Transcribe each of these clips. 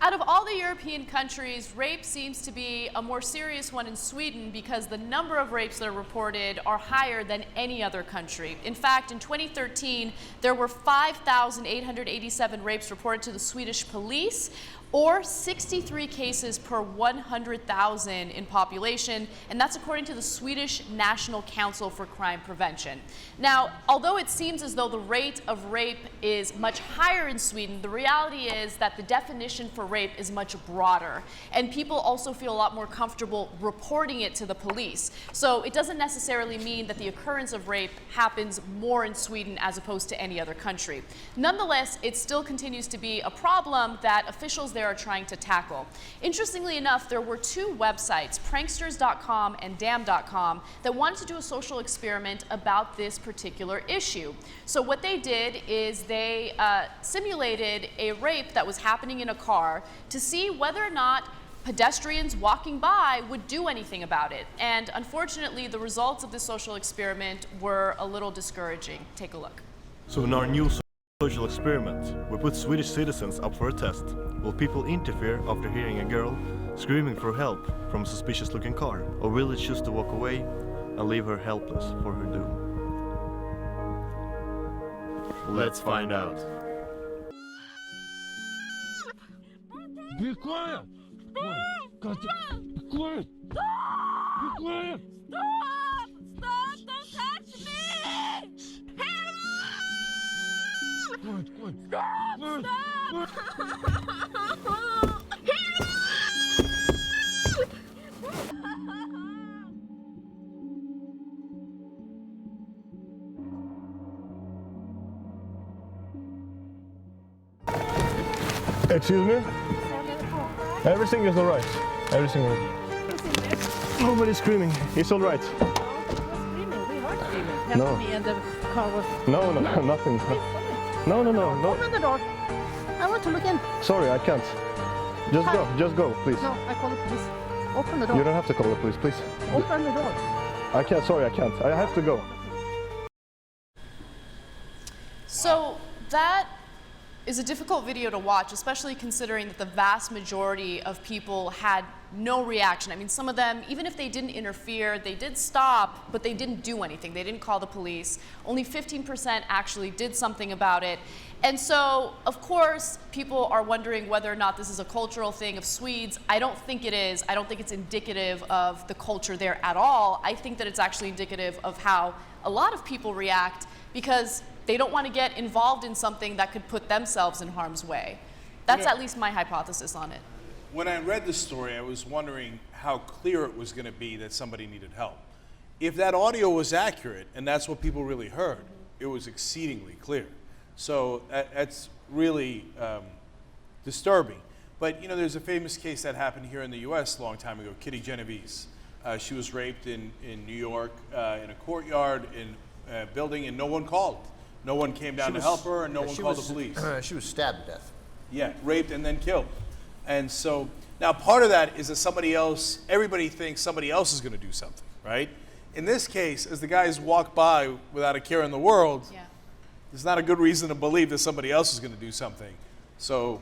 Out of all the European countries, rape seems to be a more serious one in Sweden because the number of rapes that are reported are higher than any other country. In fact, in 2013, there were 5,887 rapes reported to the Swedish police, or 63 cases per 100,000 in population, and that's according to the Swedish National Council for Crime Prevention. Now, although it seems as though the rate of rape is much higher in Sweden, the reality is that the definition for rape is much broader, and people also feel a lot more comfortable reporting it to the police. So it doesn't necessarily mean that the occurrence of rape happens more in Sweden as opposed to any other country. Nonetheless, it still continues to be a problem that officials there are trying to tackle. Interestingly enough, there were two websites, pranksters.com and damn.com, that wanted to do a social experiment about this particular issue. So what they did is they simulated a rape that was happening in a car to see whether or not pedestrians walking by would do anything about it. And unfortunately, the results of this social experiment were a little discouraging. Take a look. So in our new social experiment, we put Swedish citizens up for a test. Will people interfere after hearing a girl screaming for help from a suspicious-looking car? Or will they choose to walk away and leave her helpless for her doom? Let's find out. Be quiet! Stop! Be quiet! Stop! Be quiet! Stop! Stop! Don't touch me! Help! Quiet, quiet. Stop! Quiet. Stop! Excuse me? Everything is alright. Everything is alright. Nobody's screaming. It's alright. We heard screaming. Help No. me, and the car was... No, nothing. No. Open the door. I want to look in. Sorry, I can't. Just go, please. No, I call the police. Open the door. You don't have to call the police, please. Open the door. I can't, sorry, I can't. I have to go. So that is a difficult video to watch, especially considering that the vast majority of people had no reaction. I mean, some of them, even if they didn't interfere, they did stop, but they didn't do anything. They didn't call the police. Only 15% actually did something about it. And so, of course, people are wondering whether or not this is a cultural thing of Swedes. I don't think it is. I don't think it's indicative of the culture there at all. I think that it's actually indicative of how a lot of people react because they don't want to get involved in something that could put themselves in harm's way. That's at least my hypothesis on it. When I read the story, I was wondering how clear it was going to be that somebody needed help. If that audio was accurate, and that's what people really heard, it was exceedingly clear. So that's really disturbing. But you know, there's a famous case that happened here in the US a long time ago, Kitty Genovese. She was raped in New York in a courtyard in a building, and no one called. No one came down to help her, and no one called the police. She was stabbed to death. Yeah, raped and then killed. And so now part of that is that somebody else, everybody thinks somebody else is going to do something, right? In this case, as the guys walk by without a care in the world, there's not a good reason to believe that somebody else is going to do something. So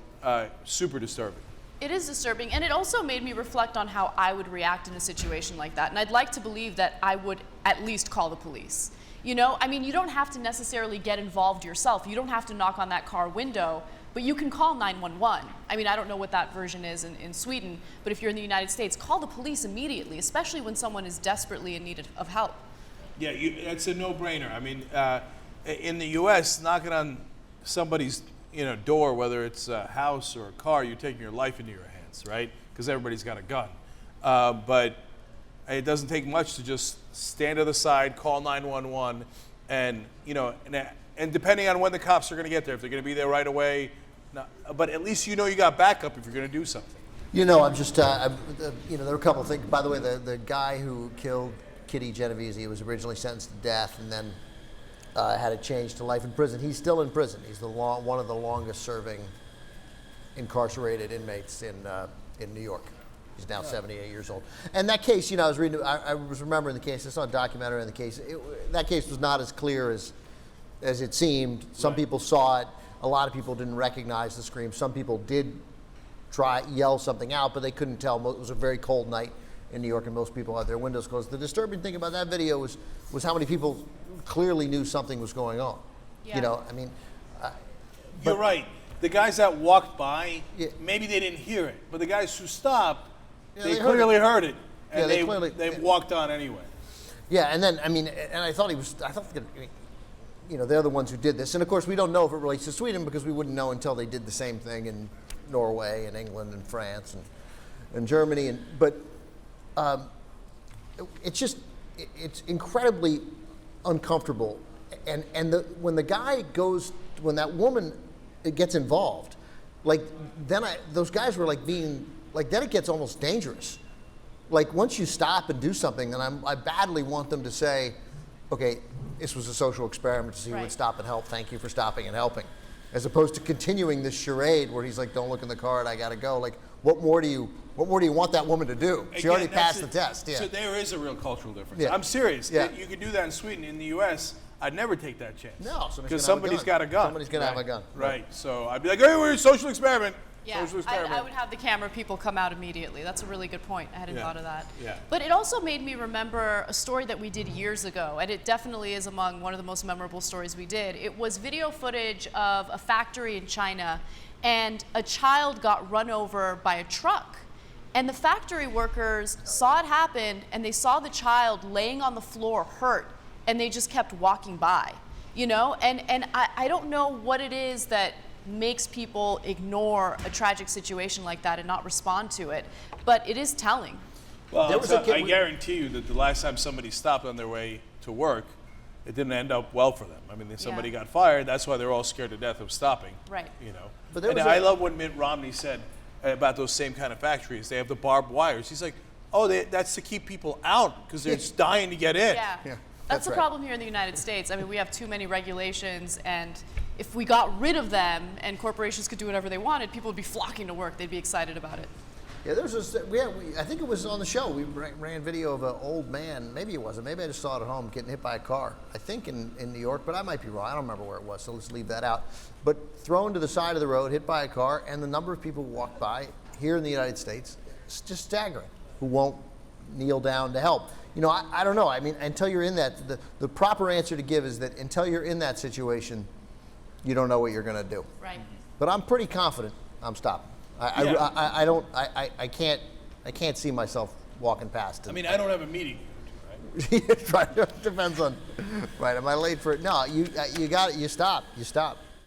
super disturbing. It is disturbing, and it also made me reflect on how I would react in a situation like that. And I'd like to believe that I would at least call the police. You know, I mean, you don't have to necessarily get involved yourself. You don't have to knock on that car window, but you can call 911. I mean, I don't know what that version is in Sweden, but if you're in the United States, call the police immediately, especially when someone is desperately in need of help. Yeah, it's a no-brainer. I mean, in the U.S., knocking on somebody's door, whether it's a house or a car, you're taking your life into your hands, right? Because everybody's got a gun. But it doesn't take much to just stand to the side, call 911, and and depending on when the cops are going to get there, if they're going to be there right away, but at least you got backup if you're going to do something. I'm just, there are a couple of things. By the way, the guy who killed Kitty Genovese, he was originally sentenced to death and then had a change to life in prison. He's still in prison. He's one of the longest serving incarcerated inmates in New York. He's now 78 years old. And that case, I was reading, I was remembering the case. I saw a documentary on the case. That case was not as clear as it seemed. Some people saw it. A lot of people didn't recognize the scream. Some people did yell something out, but they couldn't tell. It was a very cold night in New York, and most people had their windows closed. The disturbing thing about that video was how many people clearly knew something was going on. Yeah. You know, I mean, You're right. The guys that walked by, Yeah. maybe they didn't hear it, but the guys who stopped, Yeah, they they heard clearly heard it, and Yeah, they they clearly- they yeah. walked on anyway. yeah, and then I mean, and I thought you know, they're the ones who did this, and of course we don't know if it relates to Sweden because we wouldn't know until they did the same thing in Norway and England and France and Germany, but it's just it's incredibly uncomfortable, and when the guy goes, when that woman gets involved, like then those guys were like being like, then it gets almost dangerous. Like once you stop and do something, then I badly want them to say, okay, this was a social experiment to see who would Right. stop and help. Thank you for stopping and helping. As opposed to continuing this charade where he's like, don't look in the car, I gotta go. Like, what more do you want that woman to do? She Again, already that's passed the it. test. Yeah. So there is a real cultural difference. Yeah. I'm serious. Yeah. You could do that in Sweden. In the U.S., I'd never take that chance. No, because somebody's somebody's got a gun. Somebody's gonna have a gun. Right. So I'd be like, hey, we're a social experiment. Yeah, Social experiment. I would have the camera people come out immediately. That's a really good point. I hadn't Yeah. thought of that. Yeah. But it also made me remember a story that we did years ago, and it definitely is among one of the most memorable stories we did. It was video footage of a factory in China, and a child got run over by a truck. And the factory workers saw it happen, and they saw the child laying on the floor hurt, and they just kept walking by, you know? And I don't know what it is that makes people ignore a tragic situation like that and not respond to it, but it is telling. Well, There was a kid I we- guarantee you that the last time somebody stopped on their way to work, it didn't end up well for them. I mean, somebody Yeah. got fired. That's why they're all scared to death of stopping. Right. You know. But there And was I a- love what Mitt Romney said about those same kind of factories. They have the barbed wires. He's like, oh, that's to keep people out because they're just dying to get in. Yeah. Yeah, That's that's the right. problem here in the United States. I mean, we have too many regulations, and if we got rid of them and corporations could do whatever they wanted, people would be flocking to work. They'd be excited about it. Yeah, there was I think it was on the show. We ran video of an old man. Maybe it wasn't. Maybe I just saw it at home getting hit by a car. I think in New York, but I might be wrong. I don't remember where it was, so let's leave that out. But thrown to the side of the road, hit by a car, and the number of people who walked by here in the United States, it's just staggering, who won't kneel down to help. You know, I don't know. I mean, until you're in that, the proper answer to give is that until you're in that situation, you don't know what you're going to do. Right. But I'm pretty confident I'm stopping. Yeah. I can't see myself walking past. I mean, I don't have a meeting. Right? Right. Depends on. Right. Am I late for it? No. You got it. You stop.